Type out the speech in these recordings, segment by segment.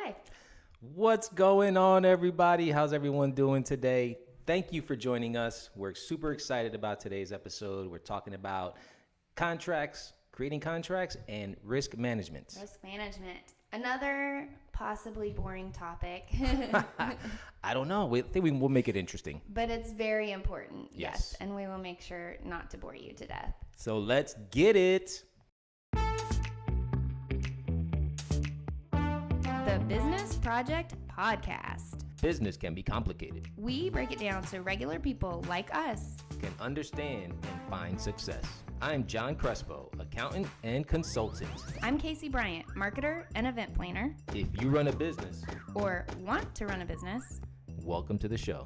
live. What's going on, everybody? How's everyone doing today? Thank you for joining us. We're super excited about today's episode. We're talking about contracts, creating contracts, and risk management. Risk management. Another possibly boring topic. I don't know. I think we'll make it interesting. But it's very important. Yes. And we will make sure not to bore you to death. So let's get it. The Business Project Podcast. Business can be complicated. We break it down so regular people like us Can understand and find success. I'm John Crespo, accountant and consultant. I'm Casey Bryant, marketer and event planner, If you run a business, or want to run a business. welcome to the show.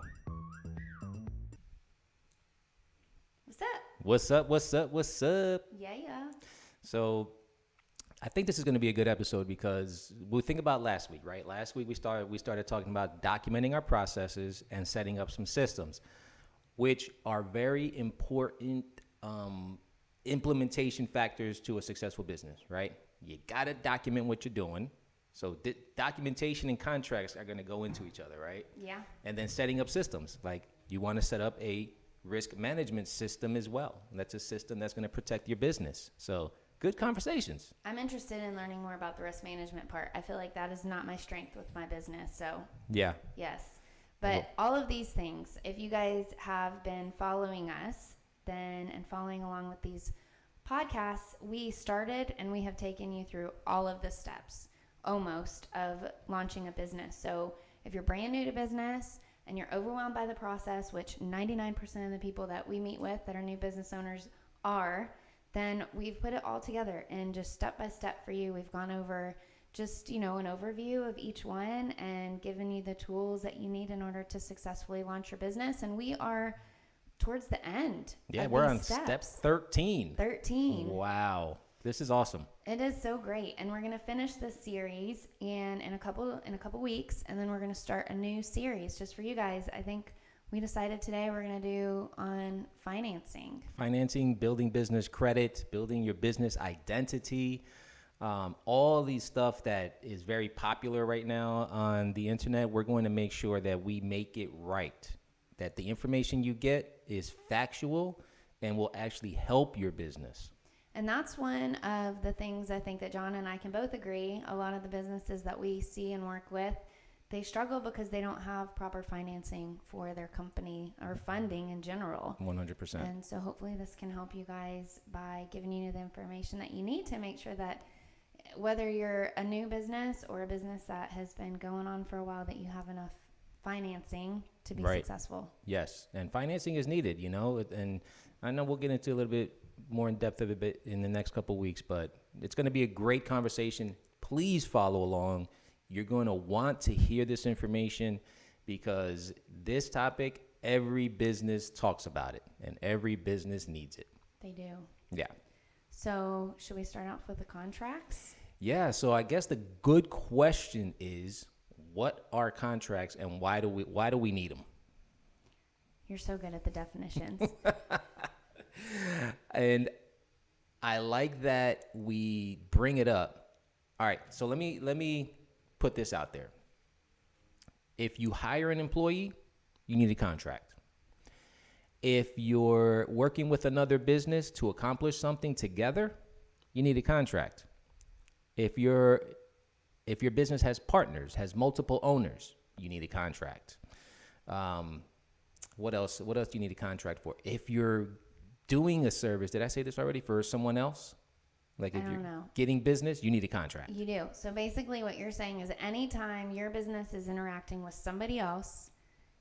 What's up? What's up? What's up? What's up? Yeah. So I think this is going to be a good episode because we think about last week, right? Last week we started talking about documenting our processes and setting up some systems, which are very important implementation factors to a successful business, right? You got to document what you're doing. So documentation and contracts are going to go into each other, right? Yeah. And then setting up systems, like you want to set up a risk management system as well. And that's a system that's going to protect your business. So good conversations. I'm interested in learning more about the risk management part. I feel like that is not my strength with my business. So Yeah. yes. But all of these things, if you guys have been following us and following along with these podcasts, we started and we have taken you through all of the steps almost of launching a business. So if you're brand new to business and you're overwhelmed by the process, which 99% of the people that we meet with that are new business owners are, then we've put it all together and just step by step for you. We've gone over just, an overview of each one and given you the tools that you need in order to successfully launch your business. And we are towards the end. Yeah, of we're these on steps. step 13. 13. Wow. This is awesome. It is so great. And we're going to finish this series in a couple weeks, and then we're going to start a new series just for you guys. I think we decided today we're going to do on financing. Financing, building business credit, building your business identity, all these stuff that is very popular right now on the internet. We're going to make sure that we make it right, that the information you get is factual and will actually help your business. And that's one of the things I think that John and I can both agree. A lot of the businesses that we see and work with, they struggle because they don't have proper financing for their company or funding in general. 100%. And so hopefully this can help you guys by giving you the information that you need to make sure that whether you're a new business or a business that has been going on for a while, that you have enough financing to be successful. Yes. And financing is needed, and I know we'll get into a little bit more in depth of it bit in the next couple of weeks, but it's going to be a great conversation. Please follow along. You're going to want to hear this information because this topic, every business talks about it and every business needs it. They do. Yeah. So should we start off with the contracts? Yeah. So I guess the good question is, what are contracts and why do we need them? You're so good at the definitions. And I like that we bring it up. All right, so let me put this out there. If you hire an employee, you need a contract. If you're working with another business to accomplish something together, you need a contract. If your business has partners, has multiple owners, you need a contract. What else? What else do you need a contract for? If you're doing a service, did I say this already, for someone else? Like if you're getting business, you need a contract. You do. So basically what you're saying is anytime your business is interacting with somebody else,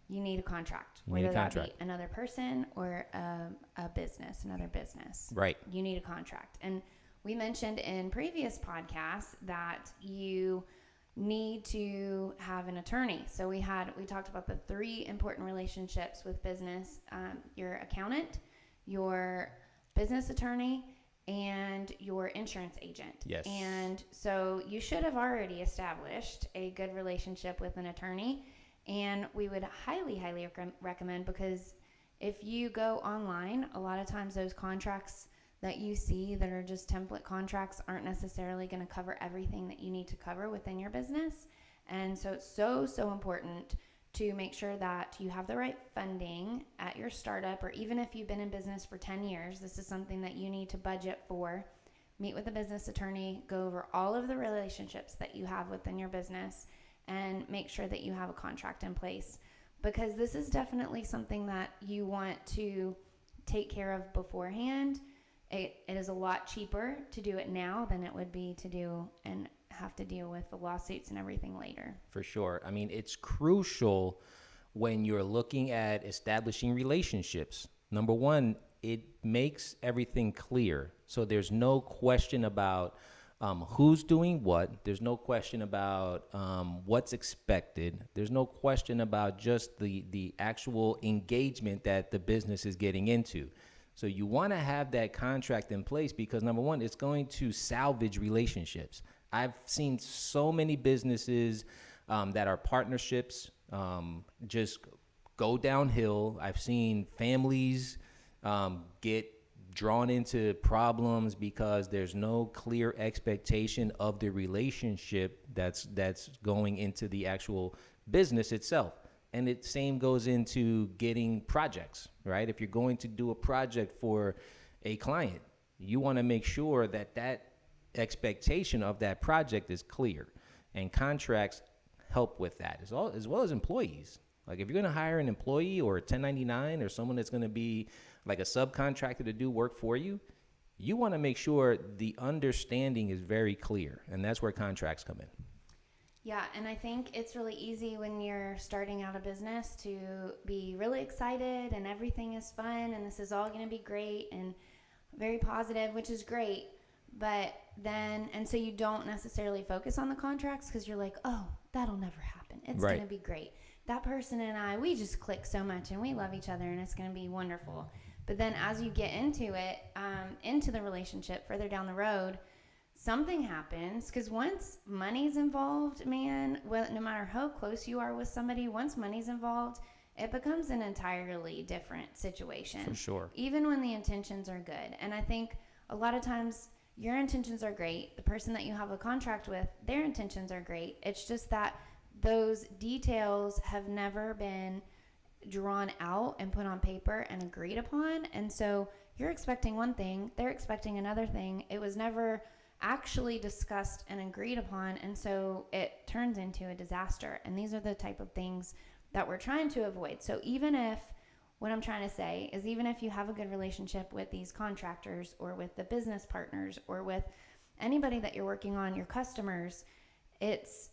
you need a contract. You need a contract. That be another person or a business, another business. Right. You need a contract. And we mentioned in previous podcasts that you need to have an attorney. So we talked about the 3 important relationships with business, your accountant, your business attorney, and your insurance agent. Yes. And so you should have already established a good relationship with an attorney, and we would highly, highly recommend, because if you go online, a lot of times those contracts that you see that are just template contracts aren't necessarily going to cover everything that you need to cover within your business. And so it's so important to make sure that you have the right funding at your startup, or even if you've been in business for 10 years, this is something that you need to budget for. Meet with a business attorney, go over all of the relationships that you have within your business, and make sure that you have a contract in place, because this is definitely something that you want to take care of beforehand. It is a lot cheaper to do it now than it would be to do and have to deal with the lawsuits and everything later. For sure. I mean, it's crucial when you're looking at establishing relationships. Number one, it makes everything clear. So there's no question about who's doing what. There's no question about what's expected. There's no question about just the actual engagement that the business is getting into. So you want to have that contract in place because, number one, it's going to salvage relationships. I've seen so many businesses that are partnerships just go downhill. I've seen families get drawn into problems because there's no clear expectation of the relationship that's going into the actual business itself. And it same goes into getting projects, right? If you're going to do a project for a client, you want to make sure that that expectation of that project is clear, and contracts help with that as well as employees. Like if you're going to hire an employee or a 1099 or someone that's going to be like a subcontractor to do work for you, you want to make sure the understanding is very clear, and that's where contracts come in. Yeah, and I think it's really easy when you're starting out a business to be really excited and everything is fun and this is all going to be great and very positive, which is great. But then, and so you don't necessarily focus on the contracts because you're like, oh, that'll never happen. It's Right. going to be great. That person and I, we just click so much and we love each other and it's going to be wonderful. But then as you get into it, into the relationship further down the road, something happens, because once money's involved, man, well, no matter how close you are with somebody, once money's involved, it becomes an entirely different situation. For sure. Even when the intentions are good. And I think a lot of times your intentions are great. The person that you have a contract with, their intentions are great. It's just that those details have never been drawn out and put on paper and agreed upon. And so you're expecting one thing, they're expecting another thing. It was never actually discussed and agreed upon, and so it turns into a disaster. And these are the type of things that we're trying to avoid. So even if, what I'm trying to say is, even if you have a good relationship with these contractors or with the business partners or with anybody that you're working on, your customers, it's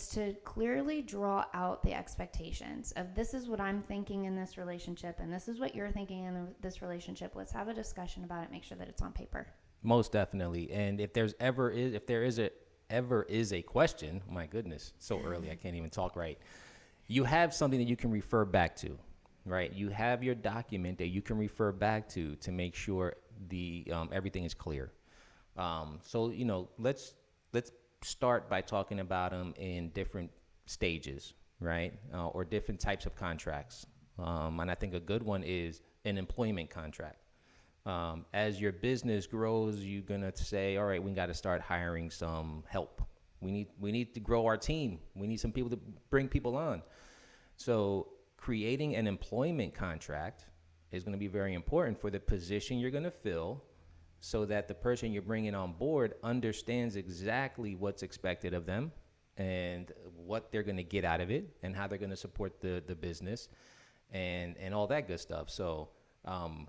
to clearly draw out the expectations of, this is what I'm thinking in this relationship and this is what you're thinking in this relationship. Let's have a discussion about it, make sure that it's on paper. Most definitely. And if there is a question, my goodness, so early, I can't even talk right. You have something that you can refer back to, right? You have your document that you can refer back to make sure the everything is clear. So, you know, let's start by talking about them in different stages, right? Or different types of contracts. And I think a good one is an employment contract. As your business grows, you're gonna say, all right, we got to start hiring some help. We need to grow our team. We need some people to bring people on. So creating an employment contract is going to be very important for the position you're going to fill, so that the person you're bringing on board understands exactly what's expected of them and what they're going to get out of it and how they're going to support the business and all that good stuff. So, how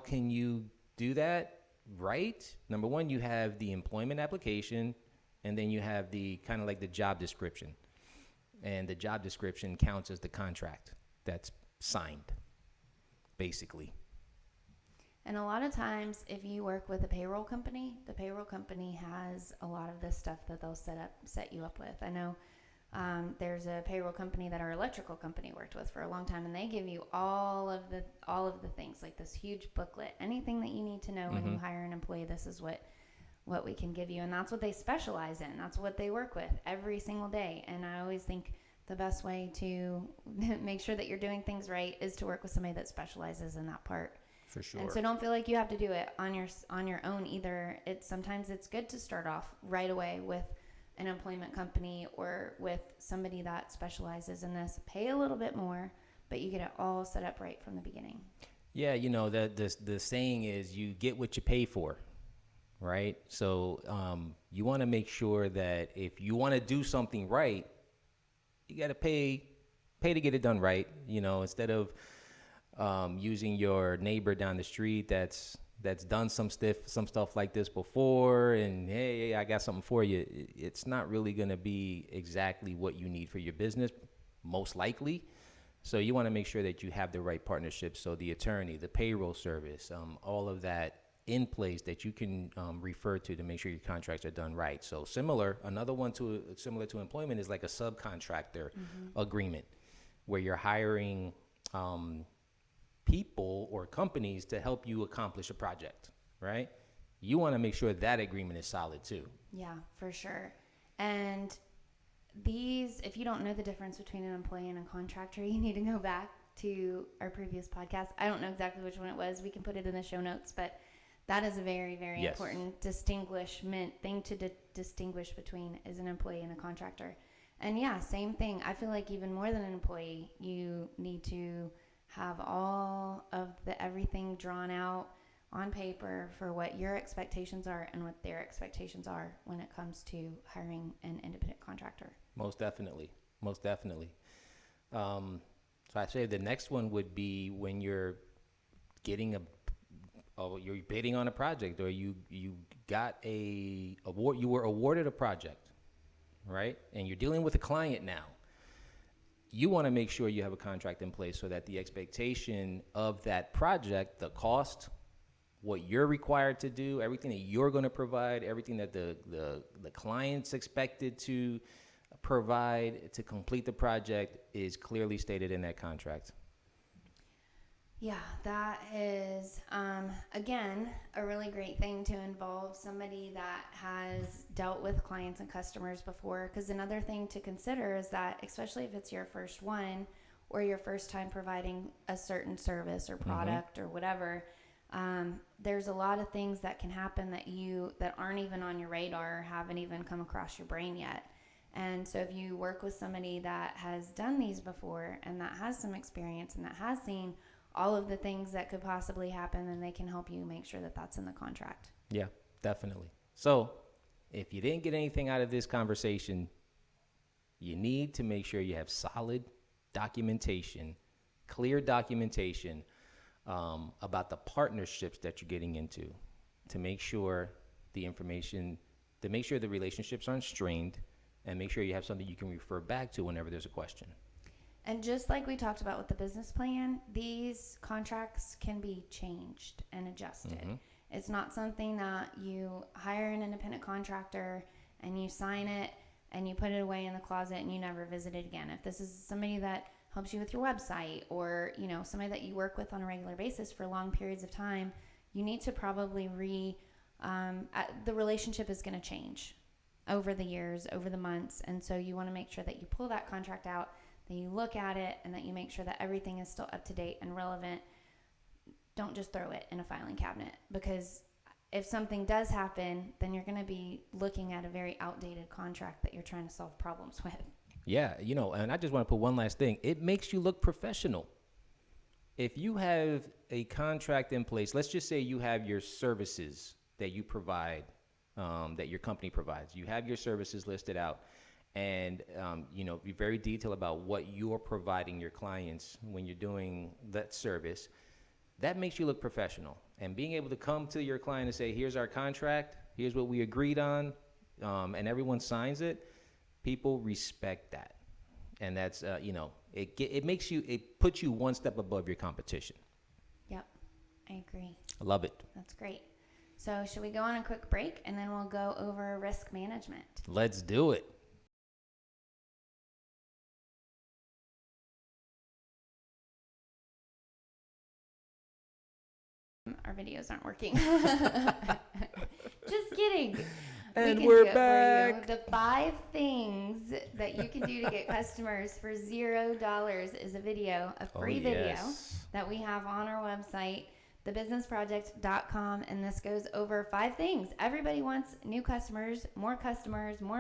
can you do that right? Number one, you have the employment application, and then you have the kind of like the job description. And the job description counts as the contract that's signed, basically. And a lot of times, if you work with a payroll company, the payroll company has a lot of this stuff that they'll set you up with. I know there's a payroll company that our electrical company worked with for a long time, and they give you all of the things, like this huge booklet, anything that you need to know when you hire an employee. This is what we can give you, and that's what they specialize in. That's what they work with every single day. And I always think the best way to make sure that you're doing things right is to work with somebody that specializes in that part. For sure. And so don't feel like you have to do it on your own either. Sometimes it's good to start off right away with an employment company or with somebody that specializes in this. Pay a little bit more, but you get it all set up right from the beginning. Yeah, the saying is you get what you pay for, right? So you want to make sure that if you want to do something right, you got to pay to get it done right. Instead of using your neighbor down the street that's done some stuff like this before, and hey, I got something for you. It's not really going to be exactly what you need for your business, most likely. So you want to make sure that you have the right partnerships. So the attorney, the payroll service, all of that in place that you can refer to make sure your contracts are done right. So another one similar to employment is like a subcontractor agreement, where you're hiring people or companies to help you accomplish a project, right? You want to make sure that agreement is solid too. Yeah, for sure. And if you don't know the difference between an employee and a contractor, you need to go back to our previous podcast. I don't know exactly which one it was. We can put it in the show notes, but that is a very, very important thing to distinguish between is an employee and a contractor. And yeah, same thing. I feel like even more than an employee, you need to have all of everything drawn out on paper for what your expectations are and what their expectations are when it comes to hiring an independent contractor. Most definitely. So I say the next one would be when you're getting you're bidding on a project, or you were awarded a project, right? And you're dealing with a client now. You want to make sure you have a contract in place so that the expectation of that project, the cost, what you're required to do, everything that you're going to provide, everything that the client's expected to provide to complete the project is clearly stated in that contract. Yeah, that is, again, a really great thing to involve somebody that has dealt with clients and customers before. Because another thing to consider is that, especially if it's your first one or your first time providing a certain service or product or whatever, there's a lot of things that can happen that aren't even on your radar or haven't even come across your brain yet. And so if you work with somebody that has done these before and that has some experience and that has seen all of the things that could possibly happen, then they can help you make sure that that's in the contract. Yeah, definitely. So if you didn't get anything out of this conversation, you need to make sure you have solid documentation, clear documentation about the partnerships that you're getting into, to make sure the relationships aren't strained, and make sure you have something you can refer back to whenever there's a question. And just like we talked about with the business plan, these contracts can be changed and adjusted. It's not something that you hire an independent contractor and you sign it and you put it away in the closet and you never visit it again. If this is somebody that helps you with your website, or somebody that you work with on a regular basis for long periods of time, you need to probably the relationship is going to change over the years, over the months, and so you want to make sure that you pull that contract out, that you look at it, and that you make sure that everything is still up to date and relevant. Don't just throw it in a filing cabinet, because if something does happen, then you're going to be looking at a very outdated contract that you're trying to solve problems with. Yeah, and I just want to put one last thing. It makes you look professional. If you have a contract in place, let's just say you have your services that you provide, that your company provides. You have your services listed out, and be very detailed about what you're providing your clients when you're doing that service. That makes you look professional. And being able to come to your client and say, here's our contract, here's what we agreed on, and everyone signs it, people respect that. And that's, it puts you one step above your competition. Yep, I agree. I love it. That's great. So should we go on a quick break, and then we'll go over risk management? Let's do it. Our videos aren't working. Just kidding. And we're back. For you. The 5 things that you can do to get customers for $0 is a free video that we have on our website thebusinessproject.com, and this goes over 5 things. Everybody wants new customers, more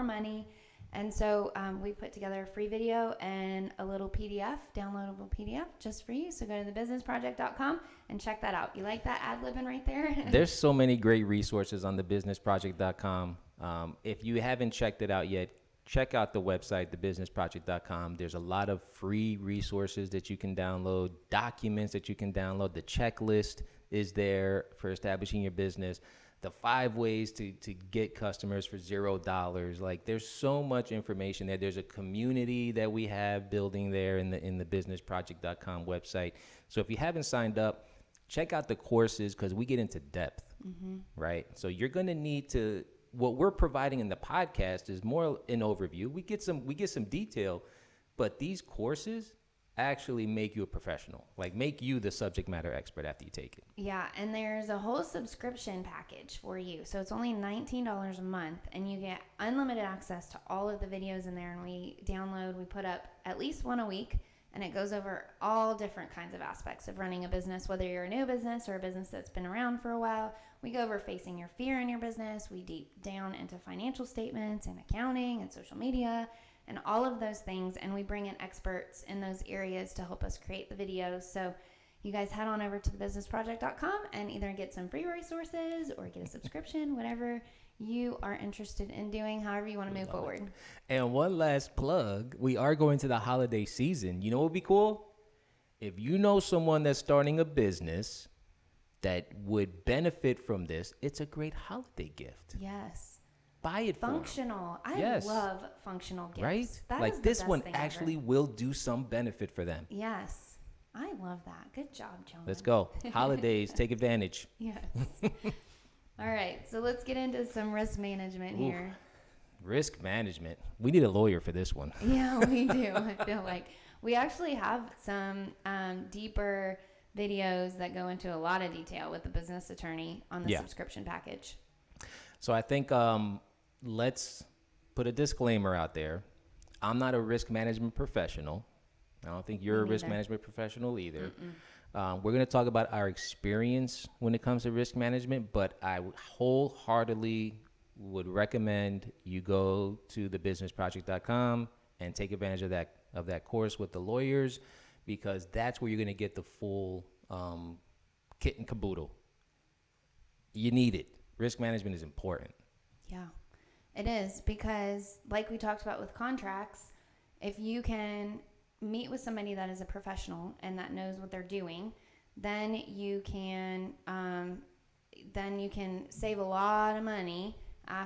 money. And so we put together a free video and a little PDF, downloadable PDF just for you. So go to thebusinessproject.com and check that out. You like that ad-libbing right there? There's so many great resources on thebusinessproject.com. If you haven't checked it out yet, check out the website, thebusinessproject.com. There's a lot of free resources that you can download, documents that you can download. The checklist is there for establishing your business. The 5 ways to get customers for $0. Like, there's so much information there. There's a community that we have building there in the businessproject.com website. So if you haven't signed up, check out the courses, because we get into depth, right? So you're going to need to, what we're providing in the podcast is more an overview. We get some detail, but these courses actually make you a professional, like make you the subject matter expert after you take it. Yeah, and there's a whole subscription package for you. So it's only $19 a month, and you get unlimited access to all of the videos in there. And we put up at least one a week, and it goes over all different kinds of aspects of running a business, whether you're a new business or a business that's been around for a while. We go over facing your fear in your business. We deep down into financial statements and accounting and social media and all of those things, and we bring in experts in those areas to help us create the videos. So you guys head on over to thebusinessproject.com and either get some free resources or get a subscription, whatever you are interested in doing, however you want to move forward. And one last plug, we are going to the holiday season. You know what would be cool? If you know someone that's starting a business that would benefit from this, it's a great holiday gift. Yes. Buy it for functional. I love functional gifts. Right? That like is the this best one thing actually ever. will do some benefit for them. Yes. I love that. Good job, John. Let's go. Holidays, take advantage. Yes. All right. So let's get into some risk management here. Risk management. We need a lawyer for this one. Yeah, we do. I feel like we actually have some deeper videos that go into a lot of detail with the business attorney on the subscription package. So I think let's put a disclaimer out there. I'm not a risk management professional. I don't think you're a risk management professional either. We're going to talk about our experience when it comes to risk management, but I wholeheartedly would recommend you go to thebusinessproject.com and take advantage of that course with the lawyers, because that's where you're going to get the full kit and caboodle. You need it. Risk management is important. Yeah, it is, because like we talked about with contracts, if you can meet with somebody that is a professional and that knows what they're doing, then you can save a lot of money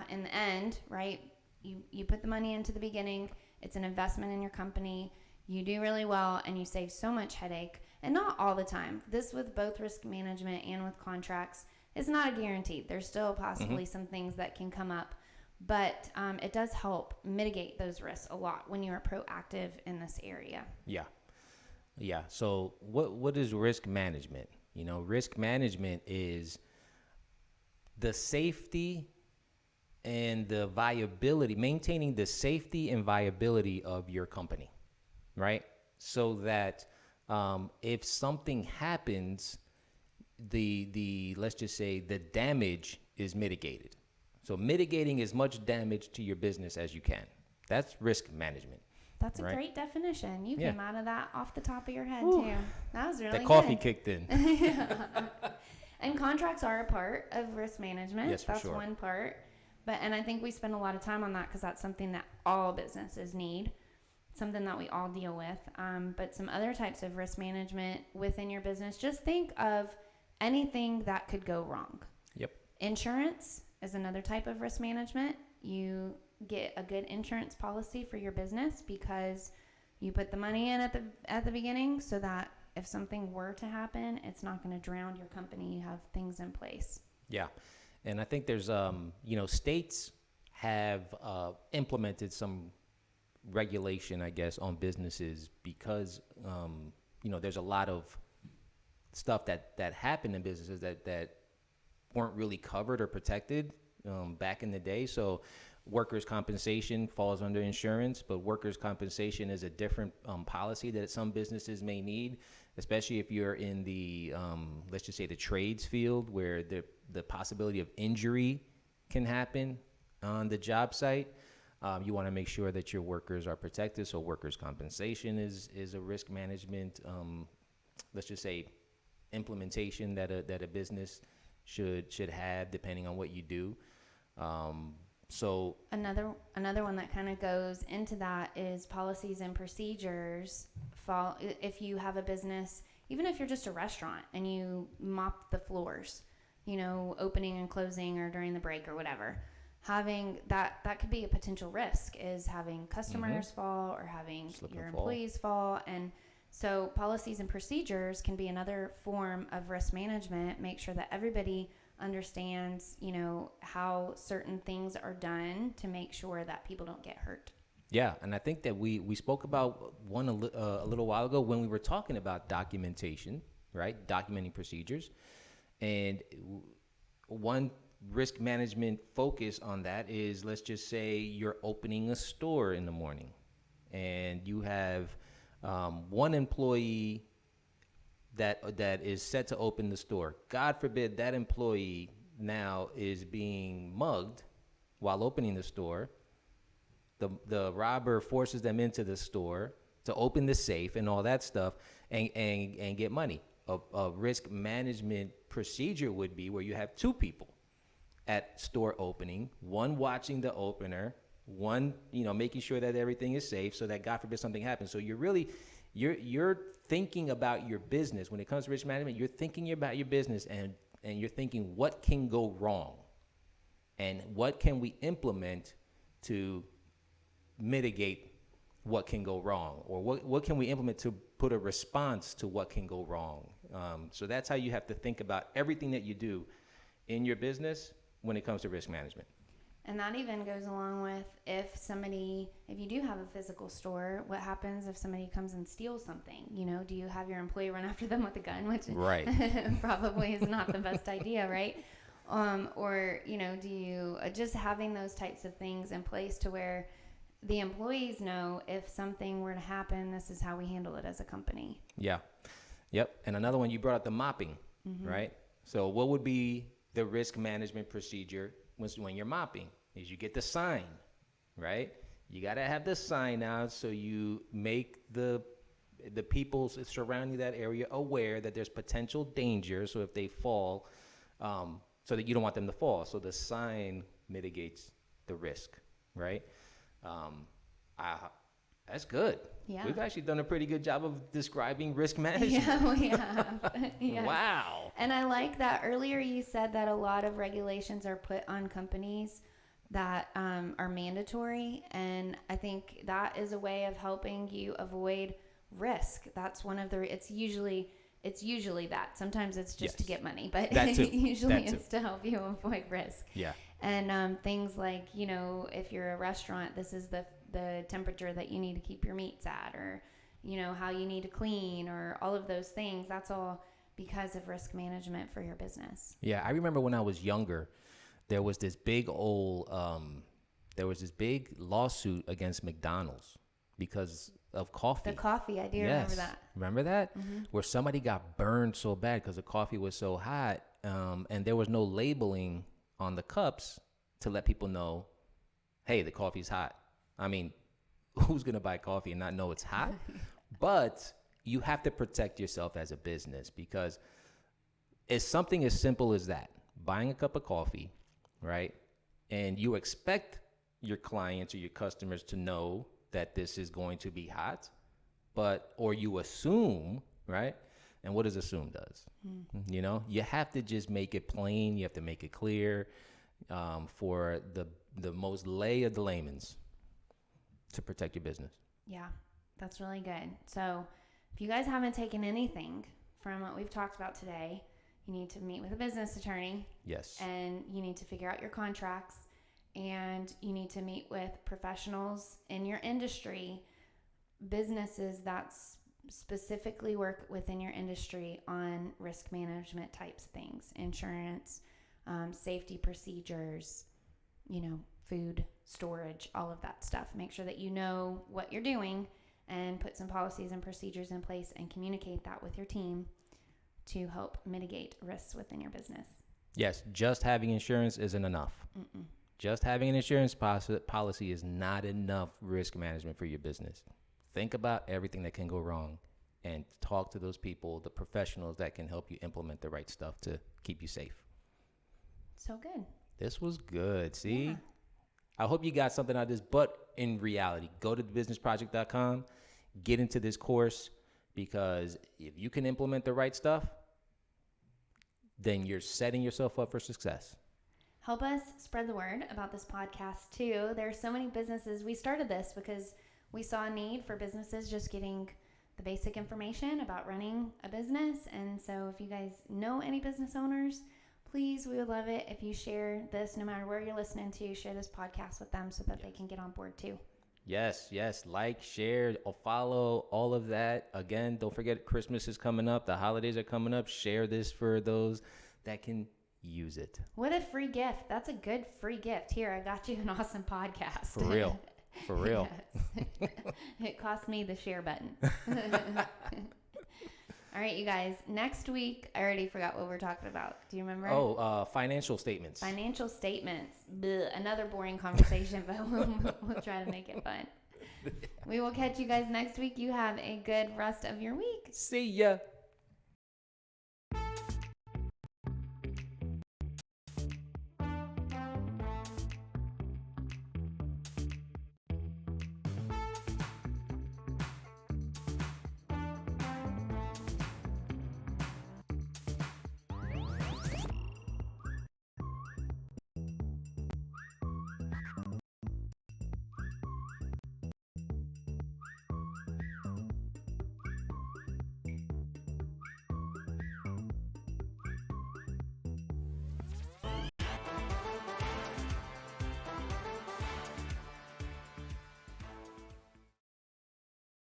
in the end, right? You put the money into the beginning. It's an investment in your company. You do really well, and you save so much headache. And not all the time. This with both risk management and with contracts, it's not a guarantee. There's still possibly some things that can come up, but it does help mitigate those risks a lot when you are proactive in this area. Yeah. So what is risk management? You know, risk management is the safety and the viability, maintaining the safety and viability of your company, right? So that if something happens, let's just say the damage is mitigated. So mitigating as much damage to your business as you can. That's risk management. That's a great definition. You came out of that off the top of your head, Ooh. too. That was really good. The coffee good. kicked in. And contracts are a part of risk management. Yes, for that's sure. one part. And I think we spend a lot of time on that because that's something that all businesses need, something that we all deal with. But some other types of risk management within your business, just think of anything that could go wrong. Yep. Insurance is another type of risk management. You get a good insurance policy for your business because you put the money in at the beginning so that if something were to happen, it's not going to drown your company. You have things in place. Yeah. And I think there's, states have implemented some regulation, I guess, on businesses because, there's a lot of stuff that happened in businesses that weren't really covered or protected back in the day. So workers' compensation falls under insurance, but workers' compensation is a different policy that some businesses may need, especially if you're in the, let's just say the trades field where the possibility of injury can happen on the job site. You want to make sure that your workers are protected. So workers' compensation is a risk management, let's just say, implementation that a business should have depending on what you do. So another one that kind of goes into that is policies and procedures. If you have a business, even if you're just a restaurant and you mop the floors, opening and closing or during the break or whatever, having that could be a potential risk, is having customers fall or having your employees fall. And so policies and procedures can be another form of risk management. Make sure that everybody understands, how certain things are done to make sure that people don't get hurt. Yeah, and I think that we spoke about one a little while ago when we were talking about documentation, right? Documenting procedures. And one risk management focus on that is, let's just say you're opening a store in the morning and you have one employee that is set to open the store. God forbid that employee now is being mugged while opening the store. The robber forces them into the store to open the safe and all that stuff and get money. A risk management procedure would be where you have two people at store opening, one watching the opener, one, making sure that everything is safe so that God forbid something happens. So you're thinking about your business. When it comes to risk management, you're thinking about your business and you're thinking what can go wrong and what can we implement to mitigate what can go wrong, or what can we implement to put a response to what can go wrong. So that's how you have to think about everything that you do in your business when it comes to risk management. And that even goes along with if you do have a physical store, what happens if somebody comes and steals something? Do you have your employee run after them with a gun, which right. probably is not the best idea, right? Or, do you just having those types of things in place to where the employees know if something were to happen, this is how we handle it as a company. Yeah. Yep. And another one, you brought up the mopping, right? So what would be the risk management procedure when you're mopping? Is you get the sign, right? You got to have the sign out so you make the people surrounding that area aware that there's potential danger. So if they fall, so that you don't want them to fall. So the sign mitigates the risk, right? That's good. Yeah. We've actually done a pretty good job of describing risk management. Yeah, we have. Yes. Wow. And I like that earlier you said that a lot of regulations are put on companies that are mandatory. And I think that is a way of helping you avoid risk. That's one of it's usually that. Sometimes it's just to get money, but usually it's to help you avoid risk. Yeah. And things like, if you're a restaurant, this is the temperature that you need to keep your meats at, or, how you need to clean, or all of those things. That's all because of risk management for your business. Yeah. I remember when I was younger, there was this big lawsuit against McDonald's because of coffee. The coffee, I do remember that. Remember that? Mm-hmm. Where somebody got burned so bad because the coffee was so hot, and there was no labeling on the cups to let people know, hey, the coffee's hot. I mean, who's going to buy coffee and not know it's hot? But you have to protect yourself as a business, because it's something as simple as that. Buying a cup of coffee, right? And you expect your clients or your customers to know that this is going to be hot, or you assume, right? And what does assume does? You have to just make it plain. You have to make it clear for the most lay of the layman's to protect your business. Yeah, that's really good. So if you guys haven't taken anything from what we've talked about today, you need to meet with a business attorney. Yes. And you need to figure out your contracts, and you need to meet with professionals in your industry, businesses that specifically work within your industry on risk management types things, insurance, safety procedures, food storage, all of that stuff. Make sure that you know what you're doing and put some policies and procedures in place and communicate that with your team to help mitigate risks within your business. Yes, just having insurance isn't enough. Mm-mm. Just having an insurance policy is not enough risk management for your business. Think about everything that can go wrong and talk to those people, the professionals that can help you implement the right stuff to keep you safe. So good. This was good. See? Yeah. I hope you got something out of this, but in reality, go to thebusinessproject.com, get into this course, because if you can implement the right stuff, then you're setting yourself up for success. Help us spread the word about this podcast too. There are so many businesses. We started this because we saw a need for businesses just getting the basic information about running a business. And so if you guys know any business owners, please, we would love it if you share this, no matter where you're listening to, share this podcast with them so that they can get on board too. Yes. Like, share, or follow, all of that. Again, don't forget Christmas is coming up. The holidays are coming up. Share this for those that can use it. What a free gift. That's a good free gift. Here, I got you an awesome podcast. For real. For real. Yes. It cost me the share button. All right, you guys. Next week, I already forgot what we're talking about. Do you remember? Financial statements. Financial statements. Blech, another boring conversation, but we'll try to make it fun. We will catch you guys next week. You have a good rest of your week. See ya.